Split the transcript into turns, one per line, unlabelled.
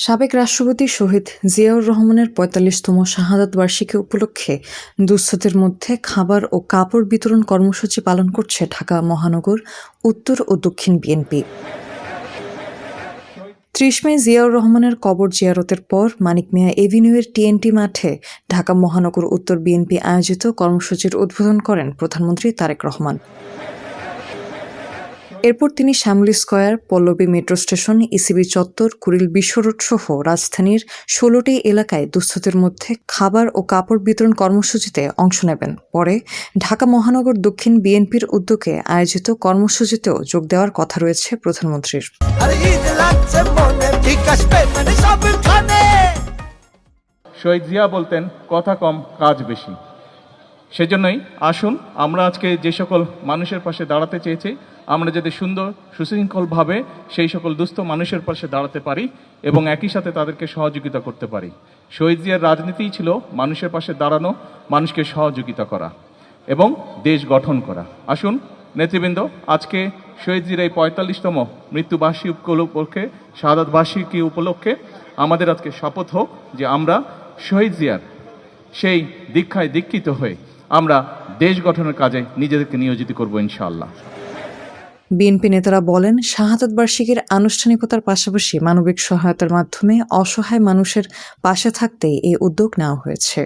সাবেক রাষ্ট্রপতি শহীদ জিয়াউর রহমানের ৪৫তম শাহাদাত বার্ষিকী উপলক্ষে দুস্থদের মধ্যে খাবার ও কাপড় বিতরণ কর্মসূচি পালন করছে ঢাকা মহানগর উত্তর ও দক্ষিণ বিএনপি। ৩০ মে জিয়াউর রহমানের কবর জিয়ারতের পর মানিক মিয়া এভিনিউয়ের টিএনটি মাঠে ঢাকা মহানগর উত্তর বিএনপি আয়োজিত কর্মসূচির উদ্বোধন করেন প্রধানমন্ত্রী তারেক রহমান। এরপর তিনি Shyamoli square, Pallabi metro station, ECB চত্বর, কুড়িল বিশ্ব রোড সহ রাজধানীর ১৬টি এলাকায় দুস্থদের মধ্যে খাবার ও কাপড় বিতরণ কর্মসূচিতে অংশ নেবেন। পরে ঢাকা মহানগর দক্ষিণ বিএনপির উদ্যোগে আয়োজিত কর্মসূচিতেও যোগ দেওয়ার কথা রয়েছে প্রধানমন্ত্রীর।
শহীদ জিয়া বলতেন, কথা কম কাজ বেশি। সেজন্যই আসুন আমরা আজকে যে সকল মানুষের পাশে দাঁড়াতে চেয়েছি, আমরা যাতে সুন্দর সুশৃঙ্খলভাবে সেই সকল দুস্থ মানুষের পাশে দাঁড়াতে পারি এবং একই সাথে তাদেরকে সহযোগিতা করতে পারি। শহীদ জিয়ার রাজনীতিই ছিল মানুষের পাশে দাঁড়ানো, মানুষকে সহযোগিতা করা এবং দেশ গঠন করা। আসুন নেতৃবৃন্দ, আজকে শহীদ জিয়ার এই ৪৫তম মৃত্যুবার্ষিকী উপলক্ষে, শাহাদাত বার্ষিকী উপলক্ষে আমাদের আজকে শপথ হোক যে আমরা শহীদ জিয়ার সেই দীক্ষায় দীক্ষিত হয়ে আমরা দেশ গঠনের কাজে নিজেদেরকে নিয়োজিত করব ইনশাআল্লাহ।
বিএনপি নেতারা বলেন, শাহাদাত বার্ষিকীর আনুষ্ঠানিকতার পাশাপাশি মানবিক সহায়তার মাধ্যমে অসহায় মানুষের পাশে থাকতেই এই উদ্যোগ নেওয়া হয়েছে।